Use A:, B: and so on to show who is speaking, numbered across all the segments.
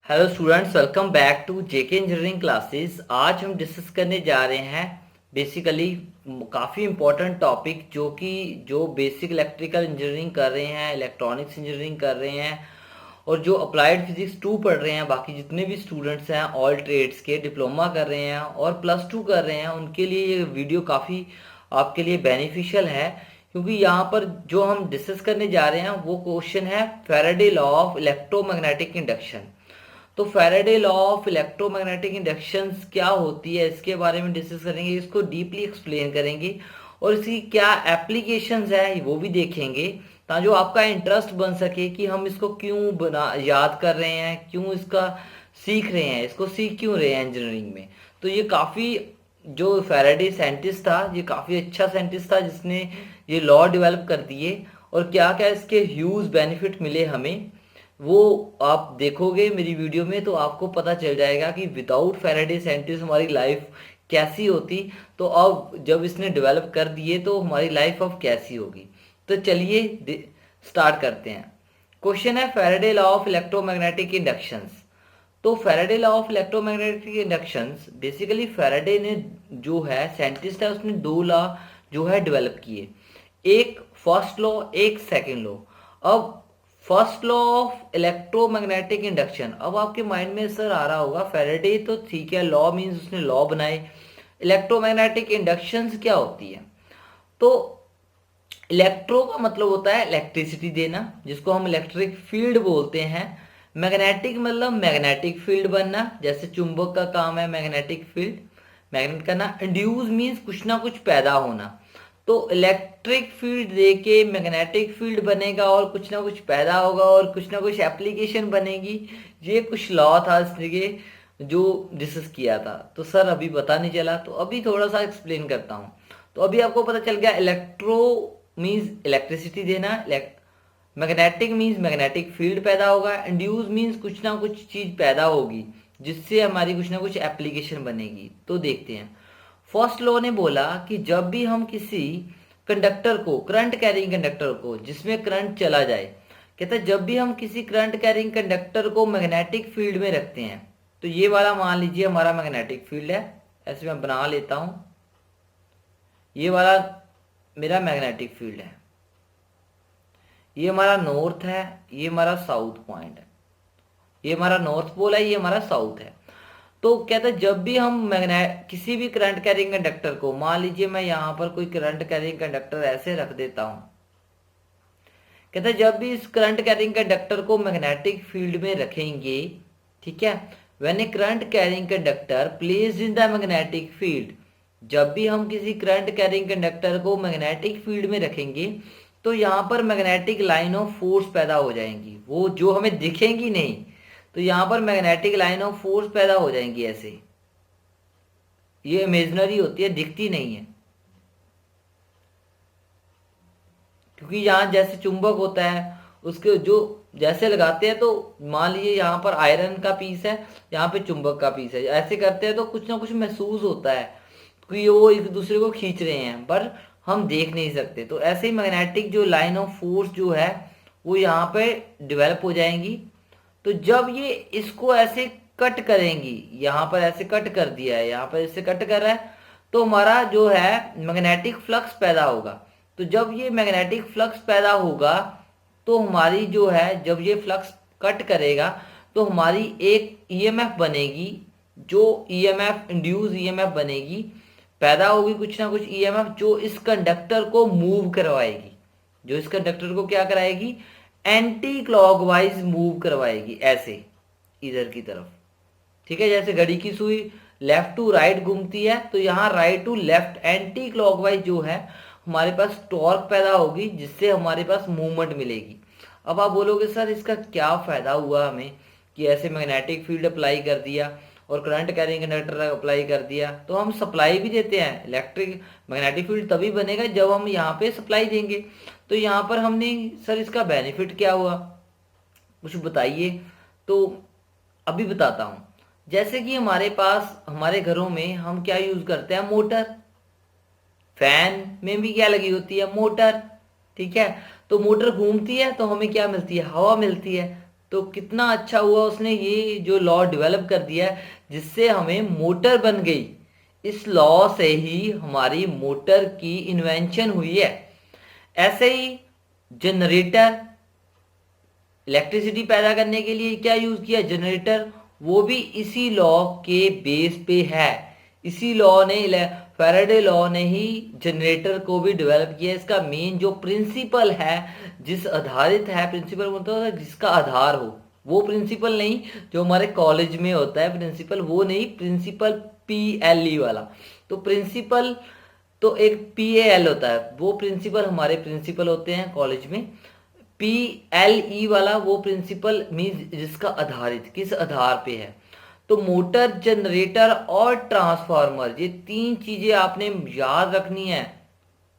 A: Hello students, welcome back to JK engineering classes. आज हम discuss करने जा रहे हैं बेसिकली काफ़ी इम्पोर्टेंट टॉपिक जो बेसिक इलेक्ट्रिकल इंजीनियरिंग कर रहे हैं, इलेक्ट्रॉनिक्स इंजीनियरिंग कर रहे हैं और जो अप्लाइड फिजिक्स 2 पढ़ रहे हैं। बाकी जितने भी स्टूडेंट्स हैं ऑल ट्रेड्स के डिप्लोमा कर रहे हैं और +2 कर रहे हैं, उनके लिए ये वीडियो काफ़ी आपके लिए बेनिफिशियल है, क्योंकि यहाँ पर जो हम डिस्कस करने जा रहे हैं वो क्वेश्चन है Faraday law of electromagnetic induction. तो Faraday law of electromagnetic induction क्या होती है, इसके बारे में डिस्कस करेंगे, इसको डीपली एक्सप्लेन करेंगे और इसकी क्या एप्लीकेशंस है वो भी देखेंगे, ताकि जो आपका इंटरेस्ट बन सके कि हम इसको क्यों याद कर रहे हैं, क्यों इसका सीख रहे हैं, इसको सीख क्यों रहे हैं इंजीनियरिंग में। तो ये काफ़ी जो फैराडे साइंटिस्ट था, ये काफ़ी अच्छा साइंटिस्ट था जिसने ये लॉ डेवलप कर दिए और क्या क्या इसके ह्यूज बेनिफिट मिले हमें, वो आप देखोगे मेरी वीडियो में तो आपको पता चल जाएगा कि विदाउट फैराडे साइंटिस्ट हमारी लाइफ कैसी होती। तो अब जब इसने डेवलप कर दिए तो हमारी लाइफ अब कैसी होगी। तो चलिए स्टार्ट करते हैं। क्वेश्चन है Faraday law of electromagnetic inductions. तो Faraday law of electromagnetic inductions basically Faraday ने जो है साइंटिस्ट है, उसने दो लॉ जो है डेवलप किए, एक फर्स्ट लॉ एक सेकंड लॉ। अब first law of electromagnetic induction, अब आपके माइंड में सर आ रहा होगा फैराडे तो ठीक है, लॉ मींस उसने लॉ बनाए, इलेक्ट्रोमैग्नेटिक इंडक्शन क्या होती है। तो इलेक्ट्रो का मतलब होता है इलेक्ट्रिसिटी देना, जिसको हम इलेक्ट्रिक फील्ड बोलते हैं। मैग्नेटिक मतलब मैग्नेटिक फील्ड बनना, जैसे चुंबक का काम है मैग्नेटिक फील्ड मैग्नेट करना। इंड्यूस मीन्स कुछ ना कुछ पैदा होना। तो इलेक्ट्रिक फील्ड देके मैग्नेटिक फील्ड बनेगा और कुछ ना कुछ पैदा होगा और कुछ ना कुछ एप्लीकेशन बनेगी। ये कुछ लॉ था इसलिए जो डिस्कस किया था। तो सर अभी पता नहीं चला, तो अभी थोड़ा सा एक्सप्लेन करता हूँ। तो अभी आपको पता चल गया, इलेक्ट्रो मीन्स इलेक्ट्रिसिटी देना, मैग्नेटिक मीन्स मैग्नेटिक फील्ड पैदा होगा, इंड्यूस मीन्स कुछ ना कुछ चीज पैदा होगी जिससे हमारी कुछ ना कुछ एप्लीकेशन बनेगी। तो देखते हैं। फर्स्ट लॉ ने बोला कि जब भी हम किसी कंडक्टर को, करंट कैरिंग कंडक्टर को जिसमें करंट चला जाए, कहता है जब भी हम किसी करंट कैरिंग कंडक्टर को मैग्नेटिक फील्ड में रखते हैं, तो ये वाला मान लीजिए हमारा मैग्नेटिक फील्ड है, ऐसे मैं बना लेता हूं, ये वाला मेरा मैग्नेटिक फील्ड है, ये हमारा नॉर्थ है, ये हमारा साउथ पॉइंट है, ये हमारा नॉर्थ पोल है, ये हमारा साउथ है। तो कहता है जब भी हम मैग्नेट किसी भी करंट कैरिंग कंडक्टर को, मान लीजिए मैं यहां पर कोई करंट कैरिंग कंडक्टर ऐसे रख देता हूं, कहता है जब भी इस करंट कैरिंग कंडक्टर को मैग्नेटिक फील्ड में रखेंगे, ठीक है, when a current carrying conductor placed in the magnetic field, जब भी हम किसी करंट कैरिंग कंडक्टर को मैग्नेटिक फील्ड में रखेंगे तो यहाँ पर मैग्नेटिक लाइन ऑफ फोर्स पैदा हो जाएंगी, वो जो हमें दिखेंगी नहीं, तो यहाँ पर मैग्नेटिक लाइन ऑफ फोर्स पैदा हो जाएंगी ऐसे। ये इमेजिनरी होती है, दिखती नहीं है, क्योंकि यहाँ जैसे चुंबक होता है उसके जो जैसे लगाते हैं, तो मान लीजिए यहाँ पर आयरन का पीस है, यहाँ पे चुंबक का पीस है, ऐसे करते हैं तो कुछ ना कुछ महसूस होता है कि वो एक दूसरे को खींच रहे हैं, पर हम देख नहीं सकते। तो ऐसे ही मैग्नेटिक जो लाइन ऑफ फोर्स जो है वो यहाँ पे डेवलप हो जाएंगी। तो जब ये इसको ऐसे कट करेंगी, यहाँ पर ऐसे कट कर दिया है, यहाँ पर ऐसे कट कर रहा है, तो हमारा जो है मैग्नेटिक फ्लक्स पैदा होगा। तो जब ये मैग्नेटिक फ्लक्स पैदा होगा तो हमारी जो है, जब ये फ्लक्स कट करेगा तो हमारी एक ईएमएफ बनेगी, जो ईएमएफ इंड्यूस ईएमएफ बनेगी, पैदा होगी कुछ ना कुछ ईएमएफ जो इस कंडक्टर को मूव करवाएगी, जो इस कंडक्टर को क्या कराएगी, एंटी क्लॉकवाइज मूव करवाएगी ऐसे इधर की तरफ। ठीक है, जैसे घड़ी की सुई लेफ्ट टू राइट घूमती है, तो यहाँ right to left anti clockwise जो है हमारे पास टॉर्क पैदा होगी, जिससे हमारे पास मूवमेंट मिलेगी। अब आप बोलोगे सर इसका क्या फायदा हुआ हमें कि ऐसे मैग्नेटिक फील्ड अप्लाई कर दिया और करंट कैरिंग कंडक्टर अप्लाई कर दिया, तो हम सप्लाई भी देते हैं। इलेक्ट्रिक मैग्नेटिक फील्ड तभी बनेगा जब हम यहाँ पे सप्लाई देंगे। तो यहाँ पर हमने, सर इसका बेनिफिट क्या हुआ, कुछ बताइए। तो अभी बताता हूँ। जैसे कि हमारे पास, हमारे घरों में हम क्या यूज करते हैं, मोटर, फैन में भी क्या लगी होती है, मोटर। ठीक है, तो मोटर घूमती है तो हमें क्या मिलती है, हवा मिलती है। तो कितना अच्छा हुआ उसने ये जो लॉ डेवलप कर दिया जिससे हमें मोटर बन गई। इस लॉ से ही हमारी मोटर की इन्वेंशन हुई है। ऐसे ही जनरेटर, इलेक्ट्रिसिटी पैदा करने के लिए क्या यूज किया, जनरेटर, वो भी इसी लॉ के बेस पे है। इसी लॉ ने, फैराडे लॉ ने ही जनरेटर को भी डेवलप किया। इसका मेन जो प्रिंसिपल है, जिस आधारित है, प्रिंसिपल मतलब है जिसका आधार हो, वो प्रिंसिपल नहीं जो हमारे कॉलेज में होता है प्रिंसिपल, वो नहीं, प्रिंसिपल PLE वाला। तो प्रिंसिपल तो एक PAL होता है, वो प्रिंसिपल हमारे प्रिंसिपल होते हैं कॉलेज में। PLE वाला वो प्रिंसिपल मीन्स जिसका आधारित, किस आधार पे है। तो मोटर, जनरेटर और ट्रांसफार्मर, ये 3 चीजें आपने याद रखनी है,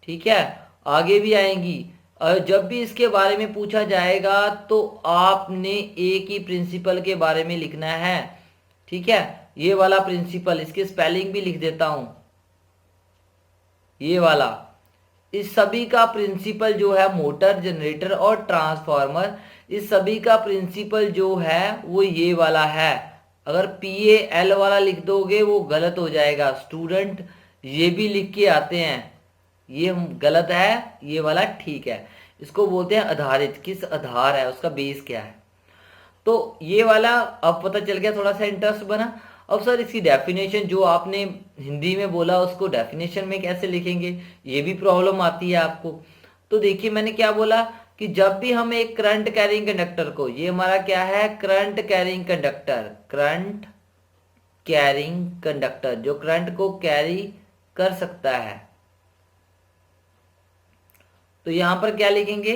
A: ठीक है, आगे भी आएंगी। और जब भी इसके बारे में पूछा जाएगा तो आपने एक ही प्रिंसिपल के बारे में लिखना है, ठीक है। ये वाला प्रिंसिपल, इसकी स्पेलिंग भी लिख देता हूं, ये वाला, इस सभी का प्रिंसिपल जो है, मोटर, जनरेटर और ट्रांसफार्मर, इस सभी का प्रिंसिपल जो है वो ये वाला है। अगर PAL वाला लिख दोगे वो गलत हो जाएगा, स्टूडेंट ये भी लिख के आते हैं, ये गलत है, ये वाला ठीक है। इसको बोलते हैं आधारित, किस आधार है, उसका बेस क्या है। तो ये वाला अब पता चल गया, थोड़ा सा इंटरेस्ट बना। अब सर इसकी डेफिनेशन जो आपने हिंदी में बोला उसको डेफिनेशन में कैसे लिखेंगे, ये भी प्रॉब्लम आती है आपको। तो देखिए मैंने क्या बोला कि जब भी हम एक करंट कैरिंग कंडक्टर को, ये हमारा क्या है, current carrying conductor, current carrying conductor जो करंट को कैरी कर सकता है, तो यहां पर क्या लिखेंगे,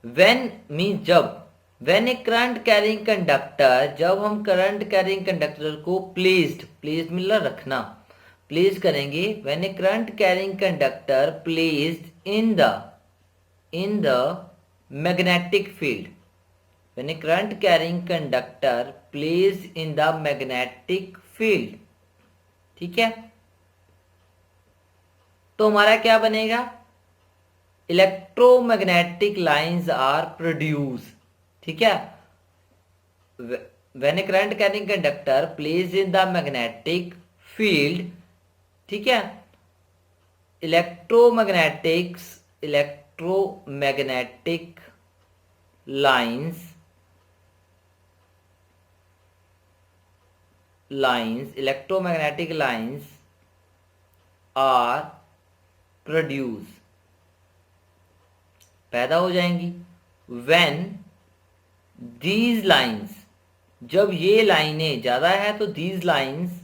A: व्हेन मीन्स जब, when a current carrying conductor, जब हम करंट कैरिंग कंडक्टर को प्लेस्ड, प्लेस्ड मतलब रखना, प्लेस करेंगे, when a current carrying conductor placed in the magnetic field, when a current carrying conductor placed in the magnetic field, ठीक है। तो हमारा क्या बनेगा, इलेक्ट्रोमैग्नेटिक लाइंस आर प्रोड्यूस, ठीक है। When a current carrying conductor placed in the magnetic field, ठीक है, electromagnetic lines electromagnetic lines are produce, पैदा हो जाएंगी। व्हेन दीज लाइंस, जब ये लाइनें ज्यादा है तो these lines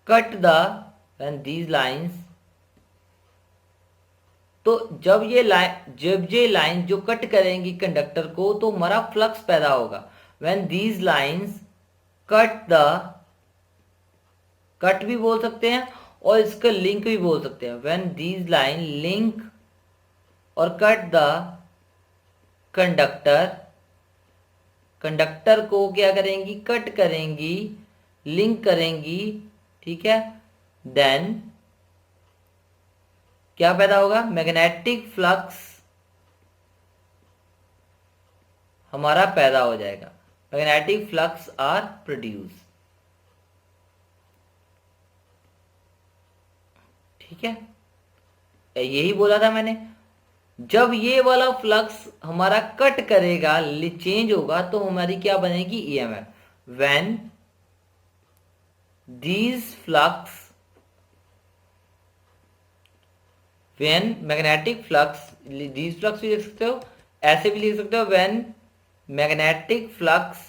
A: cut the, when these lines, तो जब ये लाइन जो कट करेंगी कंडक्टर को तो हमारा फ्लक्स पैदा होगा। When these lines cut the, cut भी बोल सकते हैं और इसका लिंक भी बोल सकते हैं, व्हेन दीज लाइन लिंक और कट द कंडक्टर, कंडक्टर को क्या करेंगी, कट करेंगी, लिंक करेंगी, ठीक है, देन क्या पैदा होगा, मैग्नेटिक फ्लक्स हमारा पैदा हो जाएगा, मैग्नेटिक फ्लक्स आर प्रोड्यूस, ठीक है। यही बोला था मैंने, जब ये वाला फ्लक्स हमारा कट करेगा, चेंज होगा, तो हमारी क्या बनेगी, EMF। When these flux, when magnetic flux, these flux भी लिख सकते हो, ऐसे भी लिख सकते हो, when magnetic flux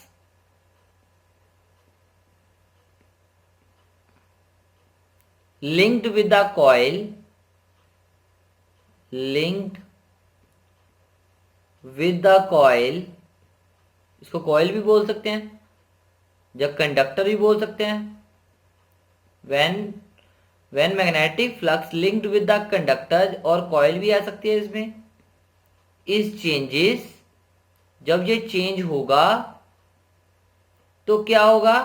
A: linked with the coil, linked with the coil, इसको कॉइल भी बोल सकते हैं, जब कंडक्टर भी बोल सकते हैं। when magnetic flux linked with the conductor, और कॉइल भी आ सकती है इसमें, इस चेंजेस, जब ये चेंज होगा तो क्या होगा,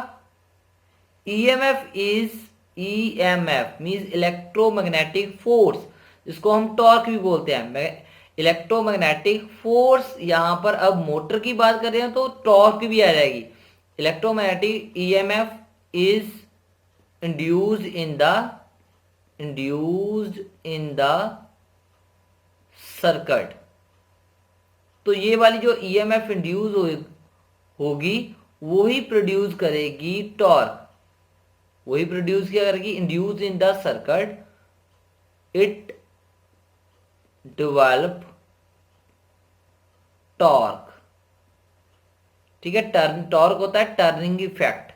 A: EMF मीन्स इलेक्ट्रोमैग्नेटिक फोर्स, जिसको हम टॉर्क भी बोलते हैं। इलेक्ट्रोमैग्नेटिक फोर्स, यहां पर अब मोटर की बात कर रहे हैं तो टॉर्क भी आ जाएगी। Electromagnetic EMF is induced in the circuit. तो ये वाली जो ईएमएफ इंड्यूस होगी वही प्रोड्यूस करेगी टॉर्क, वही प्रोड्यूस क्या करेगी, induce in the circuit, it develop torque. ठीक है, टॉर्क होता है टर्निंग इफेक्ट,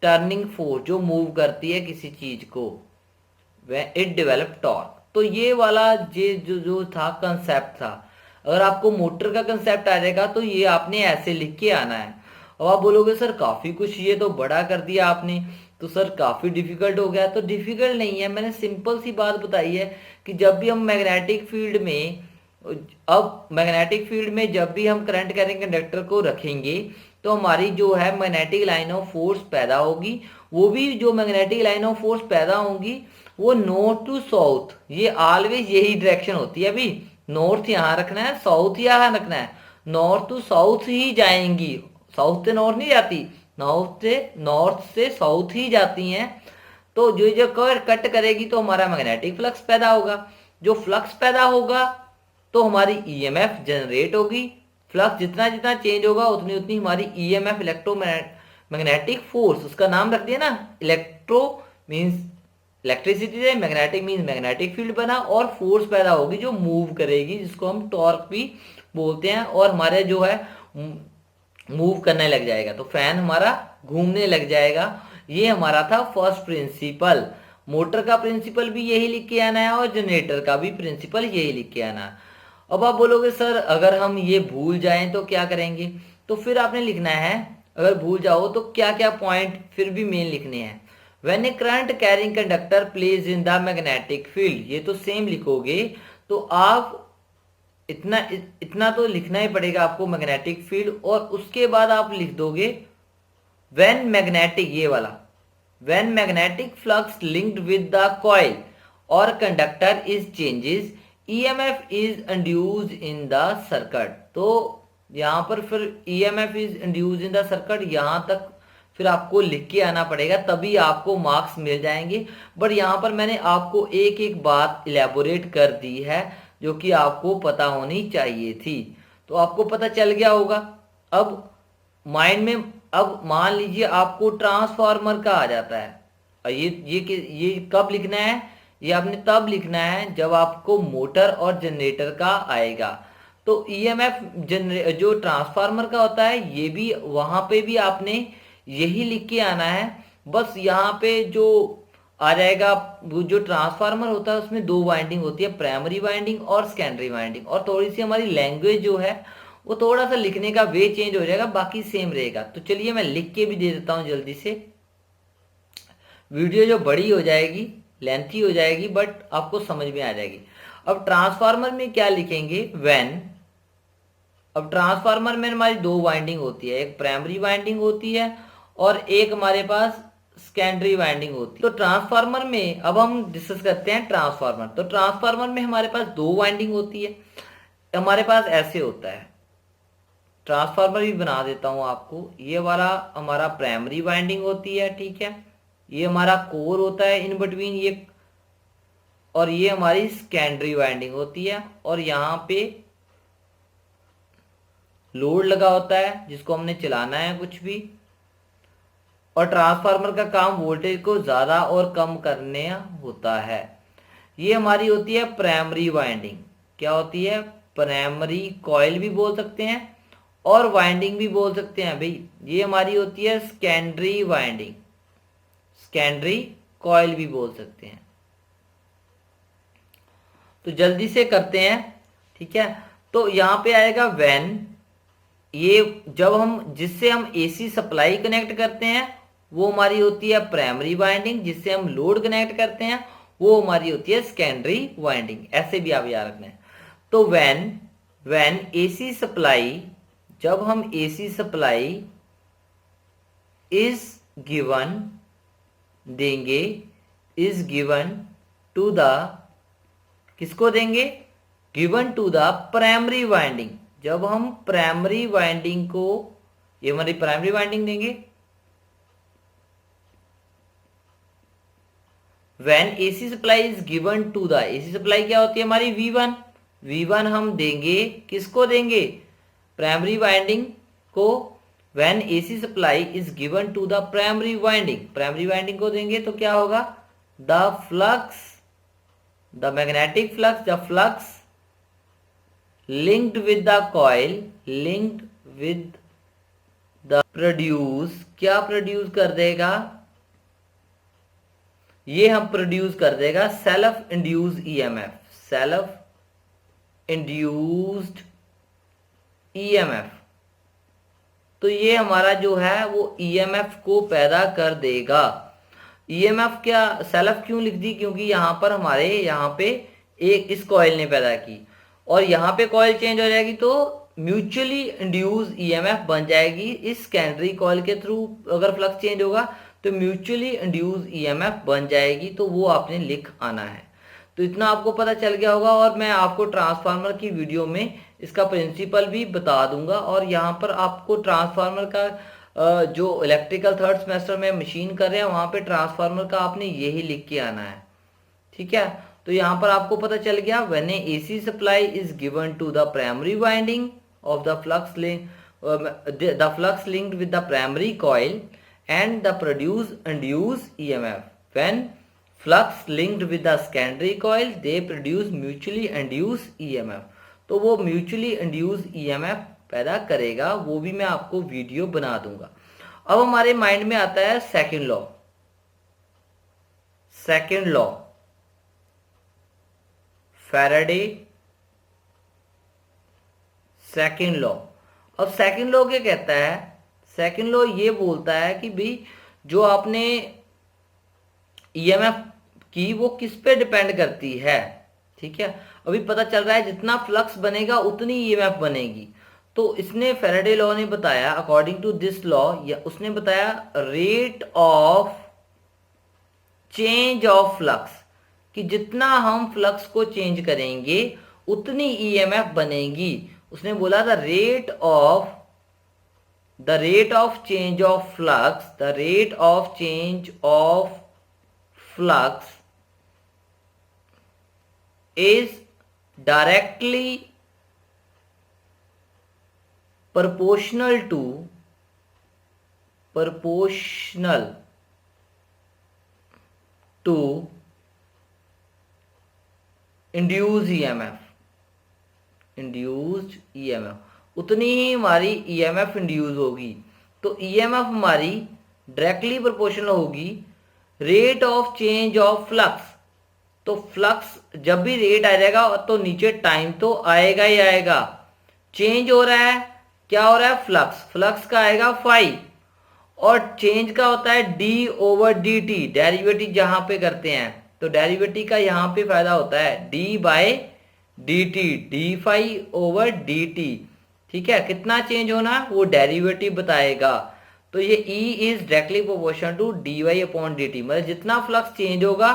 A: टर्निंग फोर्स जो मूव करती है किसी चीज को, वह इट डेवलप टॉर्क। तो ये वाला ये जो था कंसेप्ट था। अगर आपको मोटर का कंसेप्ट आ जाएगा तो ये आपने ऐसे लिख के आना है। अब आप बोलोगे सर काफी कुछ ये तो बड़ा कर दिया आपने, तो सर काफी डिफिकल्ट हो गया। तो डिफिकल्ट नहीं है, मैंने सिंपल सी बात बताई है कि जब भी हम मैग्नेटिक फील्ड में, अब मैग्नेटिक फील्ड में जब भी हम करंट कैरिंग कंडक्टर को रखेंगे तो हमारी जो है मैग्नेटिक लाइन ऑफ फोर्स पैदा होगी। वो भी जो मैग्नेटिक लाइन ऑफ फोर्स पैदा होंगी वो नॉर्थ टू साउथ, ये ऑलवेज यही डायरेक्शन होती है। अभी नॉर्थ यहाँ रखना है, साउथ यहाँ रखना है, नॉर्थ टू साउथ ही जाएंगी, साउथ से नॉर्थ नहीं जाती, नॉर्थ से साउथ ही जाती हैं। तो जो जो कट करेगी तो हमारा मैग्नेटिक फ्लक्स पैदा होगा, जो फ्लक्स पैदा होगा तो हमारी ईएमएफ जनरेट होगी। फ्लक्स जितना जितना चेंज होगा उतनी उतनी हमारी ईएमएफ, इलेक्ट्रोमैग्नेटिक फोर्स, उसका नाम रख दिया ना, इलेक्ट्रो मीन्स इलेक्ट्रिसिटी से, मैग्नेटिक मीन्स मैग्नेटिक फील्ड बना, और फोर्स पैदा होगी जो मूव करेगी, जिसको हम टॉर्क भी बोलते हैं, और हमारे जो है मूव करने लग जाएगा, तो फैन हमारा घूमने लग जाएगा। ये हमारा था फर्स्ट प्रिंसिपल। मोटर का प्रिंसिपल भी यही लिख के आना है और जनरेटर का भी प्रिंसिपल यही लिख के आना है। अब आप बोलोगे सर अगर हम ये भूल जाएं तो क्या करेंगे, तो फिर आपने लिखना है, अगर भूल जाओ तो क्या क्या पॉइंट फिर भी मेन लिखने हैं। When a current carrying conductor place in the magnetic field, ये तो सेम लिखोगे, तो आप इतना तो लिखना ही पड़ेगा आपको, मैग्नेटिक फील्ड, और उसके बाद आप लिख दोगे व्हेन मैग्नेटिक, ये वाला, when magnetic flux linked with the coil और conductor is changes, EMF is induced in the circuit. तो यहां पर फिर EMF is induced in the circuit, यहां तक फिर आपको लिख के आना पड़ेगा, तभी आपको मार्क्स मिल जाएंगे। बट यहाँ पर मैंने आपको एक एक बात इलेबोरेट कर दी है जो कि आपको पता होनी चाहिए थी, तो आपको पता चल गया होगा। अब माइंड में, अब मान लीजिए आपको ट्रांसफार्मर का आ जाता है, और ये कब लिखना है, ये आपने तब लिखना है जब आपको मोटर और जनरेटर का आएगा। तो ईएमएफ जो ट्रांसफार्मर का होता है, ये भी वहां पे भी आपने यही लिख के आना है। बस यहाँ पे जो आ जाएगा, जो ट्रांसफार्मर होता है उसमें दो वाइंडिंग होती है, प्राइमरी वाइंडिंग और सेकेंडरी वाइंडिंग, और थोड़ी सी हमारी लैंग्वेज जो है वो थोड़ा सा लिखने का वे चेंज हो जाएगा, बाकी सेम रहेगा। तो चलिए मैं लिख के भी दे देता हूँ जल्दी से, वीडियो जो बड़ी हो जाएगी, लेंथी हो जाएगी, बट आपको समझ में आ जाएगी। अब ट्रांसफार्मर में क्या लिखेंगे, व्हेन, अब ट्रांसफार्मर में हमारी दो वाइंडिंग होती है, एक प्राइमरी वाइंडिंग होती है और एक हमारे पास सेकेंडरी वाइंडिंग होती है। तो ट्रांसफार्मर में अब हम डिस्कस करते हैं ट्रांसफार्मर। तो ट्रांसफार्मर में हमारे पास दो वाइंडिंग होती है, हमारे पास ऐसे होता है, ट्रांसफार्मर भी बना देता हूं आपको। ये वाला हमारा प्राइमरी वाइंडिंग होती है, ठीक है, ये हमारा कोर होता है इन बिटवीन ये, और ये हमारी सेकेंडरी वाइंडिंग होती है, और यहाँ पे लोड लगा होता है जिसको हमने चलाना है कुछ भी। और ट्रांसफार्मर का काम वोल्टेज को ज्यादा और कम करने होता है। ये हमारी होती है प्राइमरी वाइंडिंग। क्या होती है, प्राइमरी कॉइल भी बोल सकते हैं और वाइंडिंग भी बोल सकते हैं भाई। ये हमारी होती है सेकेंडरी वाइंडिंग, सेकेंडरी कॉइल भी बोल सकते हैं। तो जल्दी से करते हैं, ठीक है। तो यहां पे आएगा व्हेन, ये जब हम जिससे हम एसी सप्लाई कनेक्ट करते हैं वो हमारी होती है प्राइमरी वाइंडिंग, जिससे हम लोड कनेक्ट करते हैं वो हमारी होती है सेकेंडरी वाइंडिंग। ऐसे भी आप याद रखना है। तो व्हेन एसी सप्लाई, जब हम एसी सप्लाई इज गिवन देंगे, इज गिवन टू द, किसको देंगे, given to the primary winding, जब हम प्राइमरी वाइंडिंग को, ये हमारी प्राइमरी वाइंडिंग देंगे, when AC supply is given to the, AC supply क्या होती है हमारी V1, V1 हम देंगे, किसको देंगे, प्राइमरी वाइंडिंग को, when AC supply is given to the primary winding, primary winding को देंगे तो क्या होगा, the flux, the magnetic flux, the flux linked with the coil, linked with the produce, क्या प्रोड्यूस कर देगा, ये हम प्रोड्यूस कर देगा self induced EMF, self induced EMF. तो ये हमारा जो है वो ईएमएफ को पैदा कर देगा। ईएमएफ क्या सेल्फ क्यों लिख दी, क्योंकि यहां पर हमारे यहाँ पे एक इस कॉइल ने पैदा की और यहाँ पे कॉइल चेंज हो जाएगी तो म्यूचुअली इंड्यूस ईएमएफ बन जाएगी। इस सेकेंडरी कॉइल के थ्रू अगर फ्लक्स चेंज होगा तो म्यूचुअली इंड्यूस ईएमएफ बन जाएगी, तो वो आपने लिख आना है। तो इतना आपको पता चल गया होगा और मैं आपको ट्रांसफार्मर की वीडियो में इसका प्रिंसिपल भी बता दूंगा। और यहाँ पर आपको ट्रांसफार्मर का जो इलेक्ट्रिकल थर्ड सेमेस्टर में मशीन कर रहे हैं वहाँ पे ट्रांसफार्मर का आपने यही लिख के आना है, ठीक है। तो यहाँ पर आपको पता चल गया, when AC supply is given to the primary winding of the flux linked with the primary coil and the produce induce EMF, when flux linked with the secondary coil they produce mutually induce EMF. तो वो mutually induce EMF पैदा करेगा, वो भी मैं आपको video बना दूंगा। अब हमारे माइंड में आता है second law, second law Faraday second law. अब सेकंड लॉ क्या कहता है, सेकंड लॉ ये बोलता है कि भाई जो आपने ईएमएफ की वो किस पे डिपेंड करती है, ठीक है। अभी पता चल रहा है जितना फ्लक्स बनेगा उतनी ईएमएफ बनेगी। तो इसने फैराडे लॉ ने बताया, अकॉर्डिंग टू दिस लॉ, या उसने बताया rate of change of flux, कि जितना हम फ्लक्स को चेंज करेंगे उतनी ईएमएफ बनेगी। उसने बोला the rate of change of flux, the rate of change of flux is directly proportional to induced EMF, उतनी ही हमारी EMF इंड्यूस होगी। तो EMF हमारी डायरेक्टली प्रोपोर्शनल होगी rate of change of flux. तो फ्लक्स जब भी रेट आ जाएगा तो नीचे टाइम तो आएगा ही आएगा। चेंज हो रहा है, क्या हो रहा है, फ्लक्स का आएगा फाई, और चेंज का होता है D over d T, derivative जहां पे करते हैं तो डेरिवेटिव का यहाँ पे फायदा होता है d by d t, d phi over d t, ठीक है। कितना चेंज होना वो डेरिवेटिव बताएगा। तो ये E is directly proportional to d y upon d t, मतलब जितना फ्लक्स चेंज होगा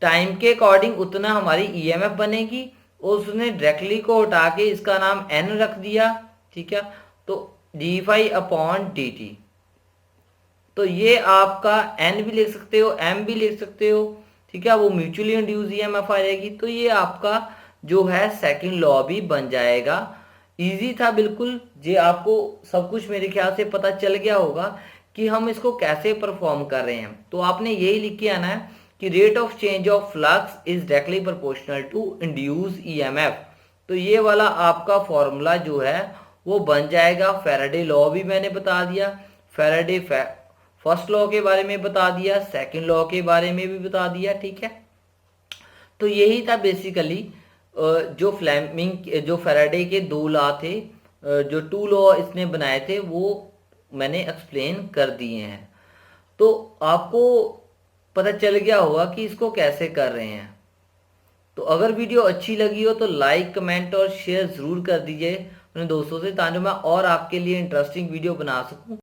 A: टाइम के अकॉर्डिंग उतना हमारी EMF बनेगी। उसने डायरेक्टली को उठा के इसका नाम N रख दिया, ठीक है। तो d phi upon d t, तो ये आपका N भी लिख सकते हो, M भी लिख सकते हो, ठीक है। वो म्यूचुअली इंड्यूस EMF आ जाएगी। तो ये आपका जो है सेकंड लॉ भी बन जाएगा। इजी था बिल्कुल, ये आपको सब कुछ मेरे ख्याल से पता चल गया होगा कि हम इसको कैसे परफॉर्म कर रहे हैं। तो आपने यही लिख के आना है कि rate of change of flux is directly proportional to induce EMF। तो ये वाला आपका फॉर्मूला जो है वो बन जाएगा। फैराडे लॉ भी मैंने बता दिया, फैराडे फर्स्ट लॉ के बारे में बता दिया, सेकंड लॉ के बारे में भी बता दिया, ठीक है। तो यही था बेसिकली जो जो फैराडे के दो लॉ थे, जो टू लॉ इसने बनाए थे वो मैंने एक्सप्लेन कर दिए हैं। तो आपको पता चल गया होगा कि इसको कैसे कर रहे हैं। तो अगर वीडियो अच्छी लगी हो तो लाइक, कमेंट और शेयर ज़रूर कर दीजिए अपने दोस्तों से, ताकि मैं और आपके लिए इंटरेस्टिंग वीडियो बना सकूं।